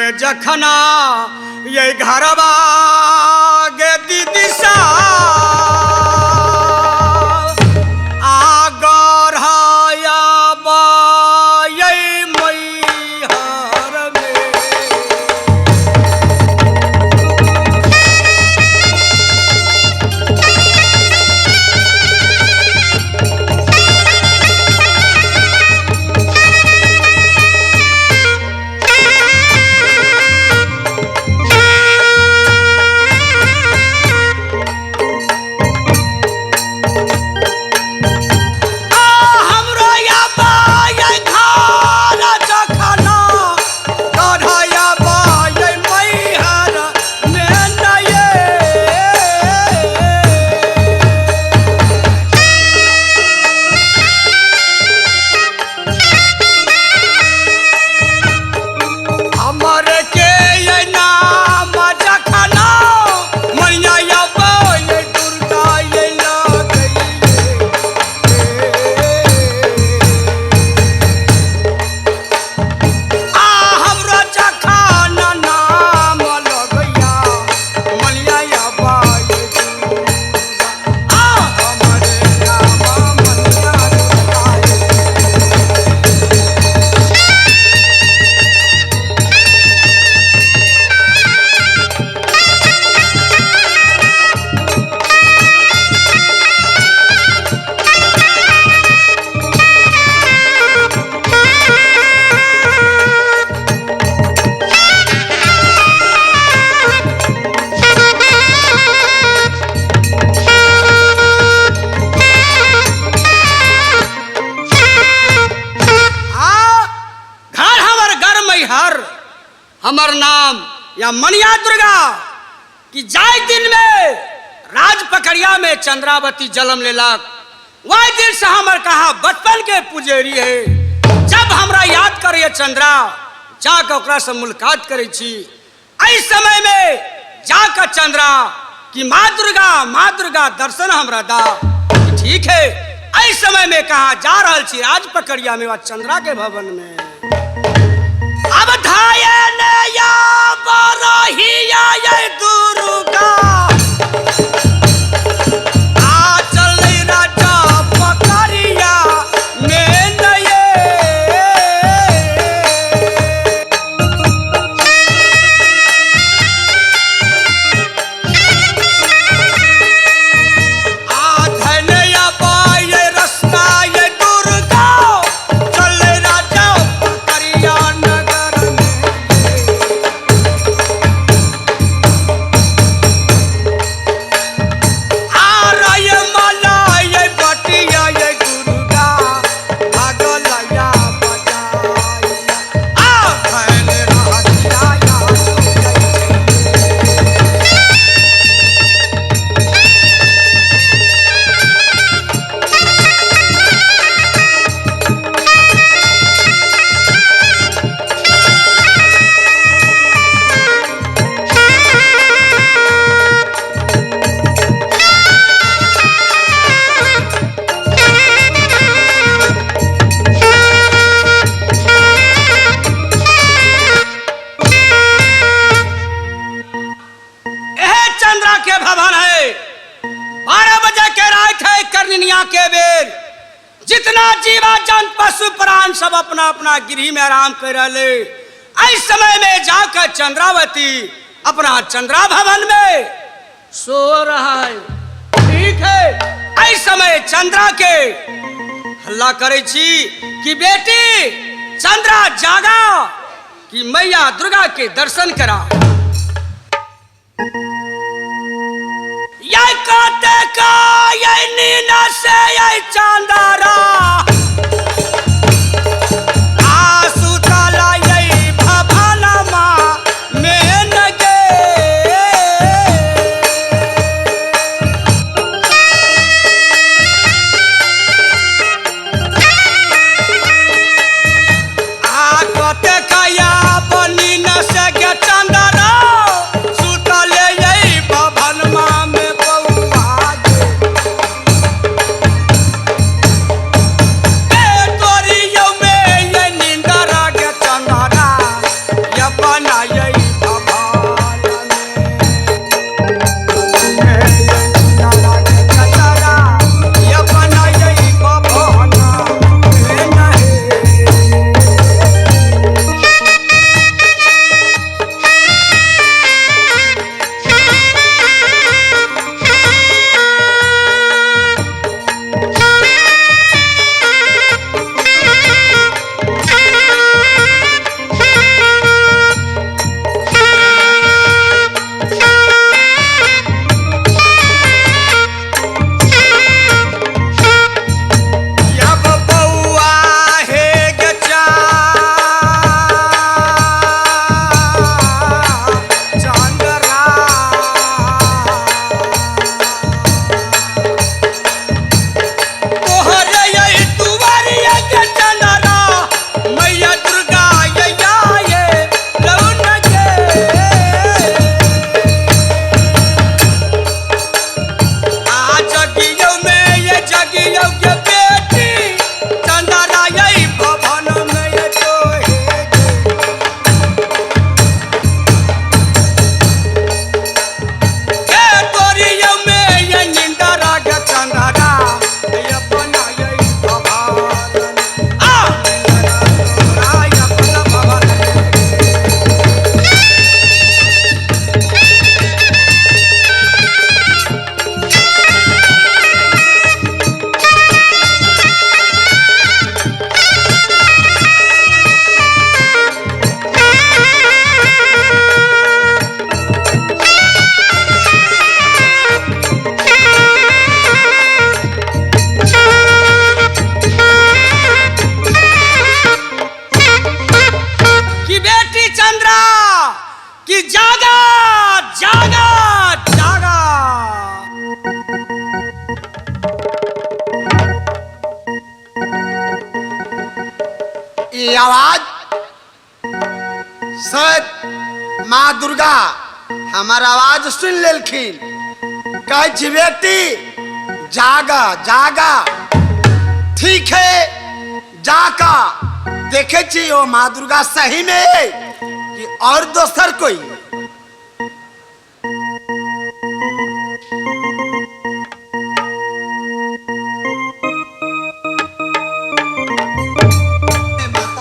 में जखना ये घरवा गे दीदी सा आगर हया ये मैहर में हमर नाम या मनिया दुर्गा कि जाय दिन में राज पकड़िया में चंद्रावती जन्म लेलक वही दिन से हमर कहा बचपन के पुजेरी है। जब हमरा याद करे चंद्रा जाकर ओकरा से मुलाकात करे छी इस समय में जाकर चंद्रा कि माँ दुर्गा दर्शन हमरा दा। ठीक है इस समय में कहा जा रहा छी राज पकड़िया में चंद्रा के भवन में अब धायन या बरहिया ये दुर्गा आ चल राजा पकड़िया में नये आ धन या बाय रस्ता ये दुर्गा चल राजा पकड़िया के बेर जितना जीवा जन पशु प्राण सब अपना अपना गृह में आराम कर रहे इस समय में जाकर चंद्रावती अपना चंद्रा भवन में सो रहा है। ठीक है इस समय चंद्रा के हल्ला करे छी कि बेटी चंद्रा जागा कि मैया दुर्गा के दर्शन करा। ये काटे का ये नीना से ये चांदारा आसुतला ये भवनमा में नगे आ काटे का या बनी न से गे चांदारा सुतले ये भवनमा में आवाज शायद माँ दुर्गा हमार आवाज सुन लेलखिन। कहे छी बेटी जागा जागा, ठीक है जाका देखे छी ओ माँ दुर्गा सही में कि और दोसर कोई।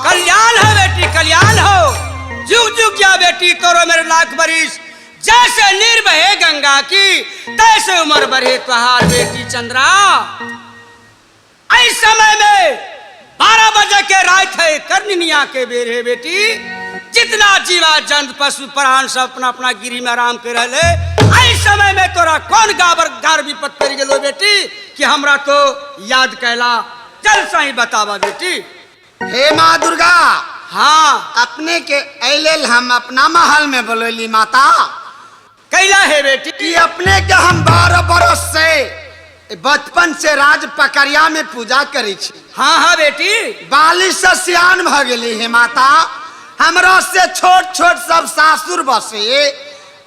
कल्याण हो बेटी कल्याण हो, जुग जुग जा बेटी करो मेरे लाख बरिस। जैसे नीर बहे गंगा की तैसे उम्र बढ़े तुहार बेटी चंद्रा। इस समय में 12 बजे के रात है करनिया के बेर है बेटी। जितना जीवा जंत पशु प्राण सब अपना अपना गिरी में आराम के रहले। इस समय में तोरा कौन गाबर गार विपत कर गेलो बेटी कि हमरा तो याद कैला। चल सही बतावा बेटी। हे माँ दुर्गा, हाँ अपने के ऐलेल हम अपना महल में बोलैली माता। कैला है बेटी कि अपने के हम 12 बरस से बचपन से राज पकड़िया में पूजा करी छी। हाँ हाँ बेटी। 42 से सियान भ गेली है माता। हमरा से छोट छोट सब सासुर बसे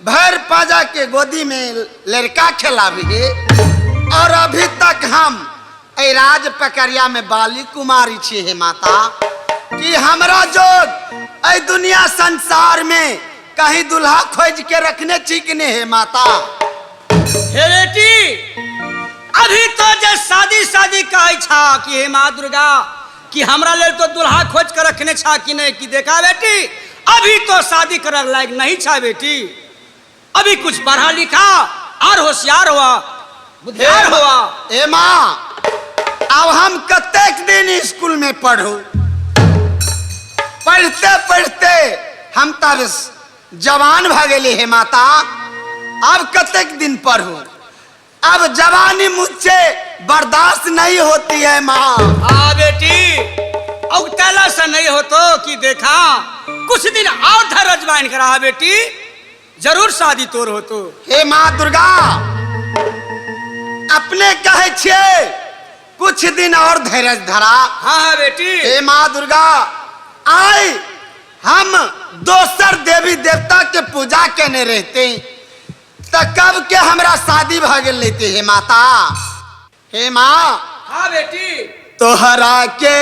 भर पाजा के गोदी में लड़का खिलावी और अभी तक हम ए राज पकड़िया में बाली कुमारी छी है माता। कि हमरा जो ए दुनिया संसार में कहीं दुल्हा खोज के रखने चिकने है माता। हे बेटी अभी तो जे शादी शादी कहे छा कि हे माँ दुर्गा कि हमरा लेल तो दुल्हा खोज कर रखने छा कि नहीं कि देखा बेटी अभी तो शादी कर लायक नहीं छा बेटी। अभी कुछ पढ़ा लिखा और होशियार हुआ बुद्धियार हुआ। ए माँ अब हम कतेक दिन स्कूल में पढ़ू, पढ़ते पढ़ते हम तब जवान भ गेली है माता। अब कतेक दिन पढ़ू, अब जवानी मुझसे बर्दाश्त नहीं होती है माँ। हाँ बेटी औतला से नहीं हो तो कि देखा कुछ दिन और धैर्य ज्वाइन करा बेटी जरूर शादी तोर हो तो। हे माँ दुर्गा अपने कहे छे कुछ दिन और धैर्य धरा। हाँ हाँ बेटी। हे माँ दुर्गा आए हम दोसर देवी देवता के पूजा करने रहते तो कब के हमरा शादी भ गेल लेते है माता। हे माँ हाँ बेटी। तोहरा के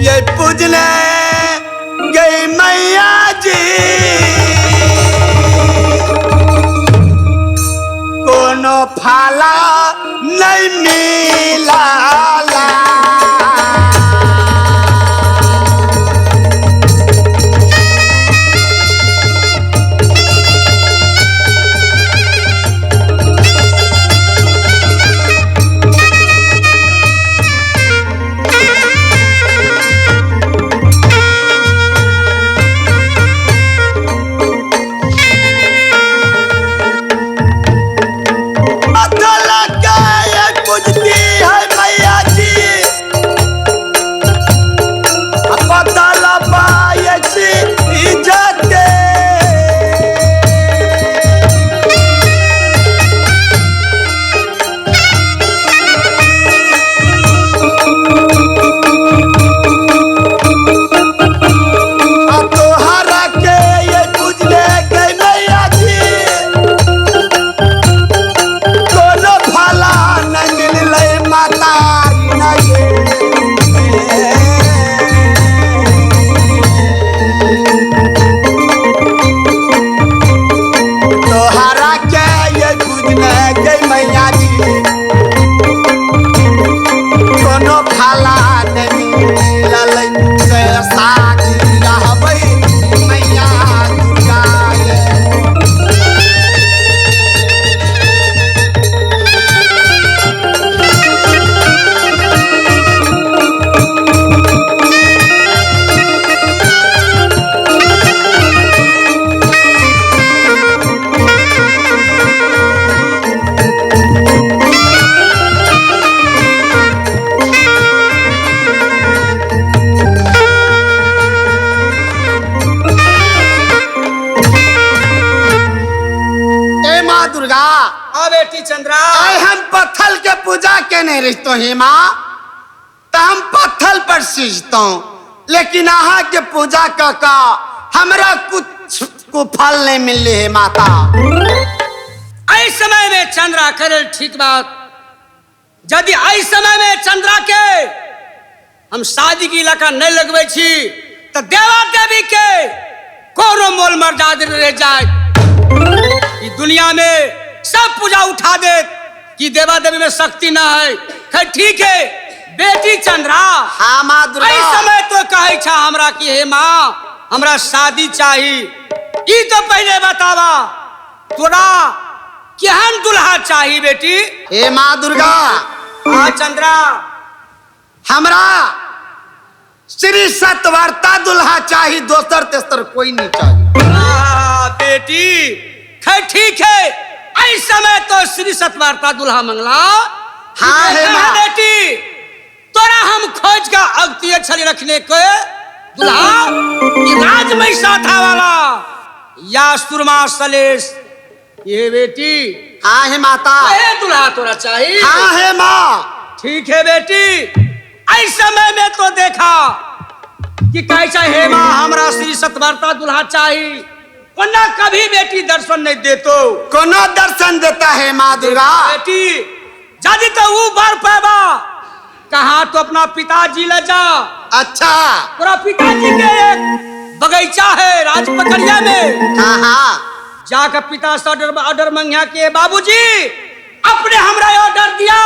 ये पूजने गई मैया जी कोनो फाला नहीं मिला। दुर्गा हाँ बेटी चंद्रा। आए हम पत्थल के पूजा के नहीं रही ही माँ, तो हम पत्थल पर सीजता लेकिन आहा के पूजा का हमरा कुछ को फल नहीं मिले है माता। इस समय में चंद्रा करे ठीक बात। यदि इस समय में चंद्रा के हम शादी की इलाका नहीं लगवे छी तो देवा देवी के कोनो मोल मर्यादा रह जाए। कि दुनिया में सब पूजा उठा दे कि देवा देवी में शक्ति ना है। खैर ठीक है बेटी चंद्रा। हाँ माँ दुर्गा। इस समय तो कहे छा हमरा कि हे माँ हमरा शादी चाहिए। ई तो पहले बतावा तोरा केहन दुल्हा चाहिए बेटी। हे माँ दुर्गा। हाँ चंद्रा। हमरा श्री सतवर्ता दुल्हा चाहिए, दोसर तेसर कोई नहीं चाहिए। बेटी खैर ठीक है इस समय तो श्री सतवर्ता दुल्हा मंगला। हाँ है माँ। बेटी तोरा हम खोज का अगतिये छली रखने को दुल्हा कि राजमय साथा वाला या सुरमा सलेश ये बेटी। हाँ है माता। दुल्हा तोरा चाहिए। हाँ है माँ। ठीक है बेटी इस समय में तो देखा कि कैसा है माँ हमरा श्री सतवर्ता दुल्हा चाहिए वरना कभी बेटी दर्शन नहीं देतो। कोनो दर्शन देता है माँ दुर्गा। बेटी यदि तो वो बार पैबा कहा तो अपना पिताजी ले जा। अच्छा पूरा पिताजी के एक बगीचा है राजपकड़िया में। हाँ हाँ जाकर पिता से ऑर्डर मंगिया के बाबूजी अपने हमरा ऑर्डर दिया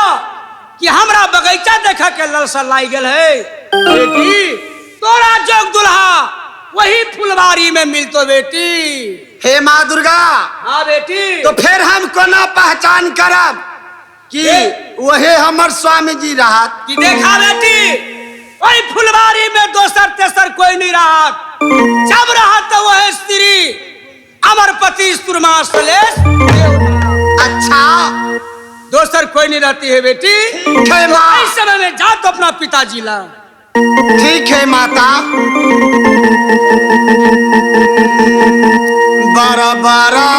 कि हमरा बगीचा देखा के ललसा लाई गल है। बेटी तोरा जोग दुल्हा वही फुलवारी में मिलतो बेटी। हे माँ दुर्गा। हाँ बेटी। तो फिर हम कोना पहचान करब कि वही हमर स्वामी जी रहा कि देखा बेटी वही फुलवारी में दोसर तेसर कोई नहीं रहा। जब रहा तो वह स्त्री अमरपति सुरमा सलेश। अच्छा दोसर कोई नहीं रहती है बेटी। ठीक है माँ। इस समय में जा तो अपना पिताजी ला। ठीक है माता। बड़ा बड़ा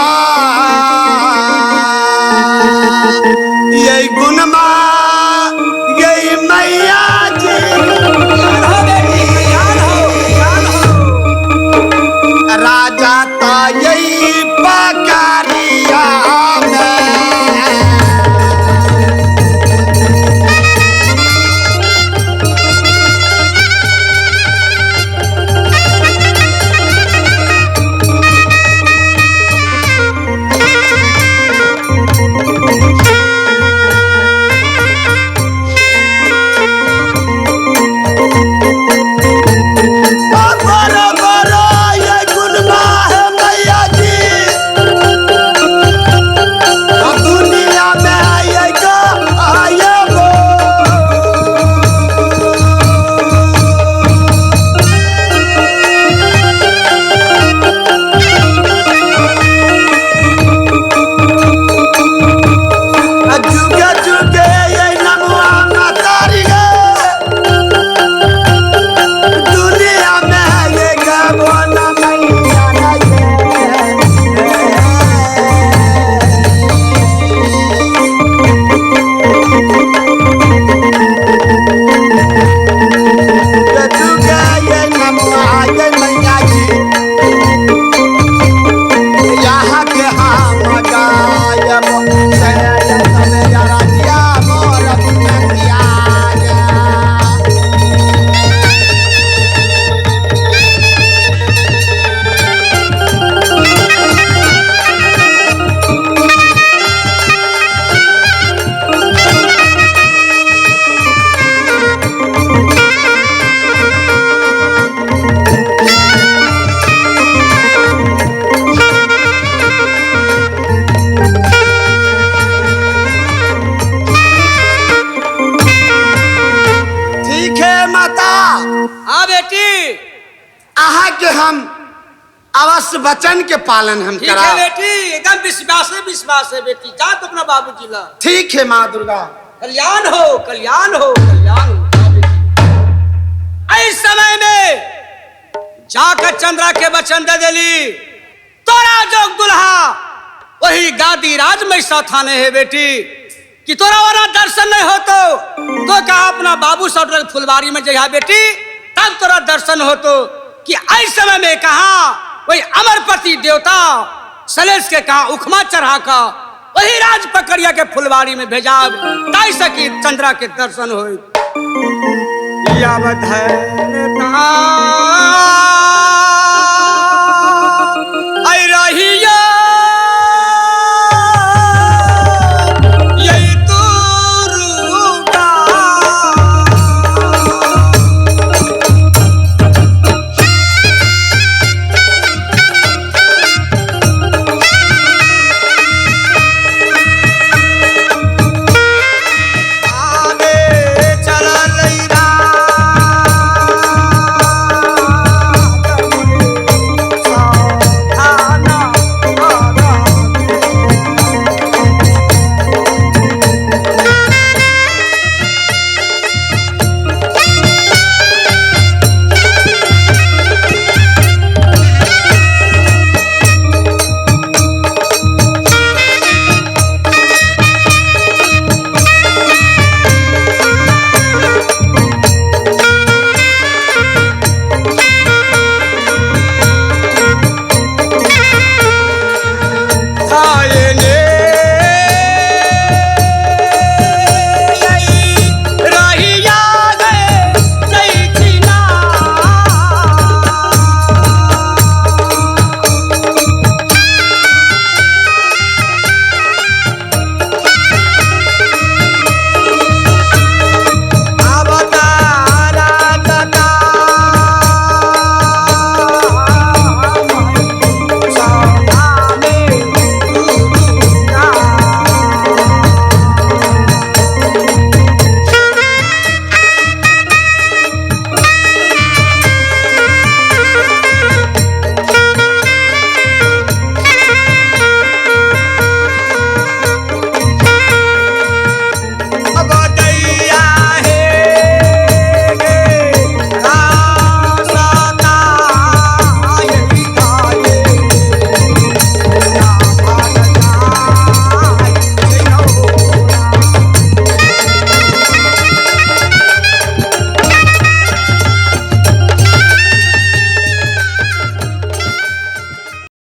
यही गुनमा यही मैया जी। राजा ता यही पकारिया अवश्य वचन के पालन हम ठीक है बेटी एकदम विश्वास है बेटी। जा तो अपना बाबूजी ला। ठीक है माँ दुर्गा। कल्याण हो कल्याण हो कल्याण हो। इस समय में जाकर चंद्रा के वचन दे दिली तोरा जोग दुल्हा वही गादी राज में थाने है बेटी कि तोरा वाला दर्शन नहीं हो तो कहा अपना बाबू सौटर फुलवारी में जहा बेटी तब तोरा दर्शन हो तो कि इस समय में कहा वही अमरपति देवता सलेश के कहा उखमा चढ़ा का वही राज पकड़िया के फुलवारी में भेजा ताई सकी चंद्रा के दर्शन हो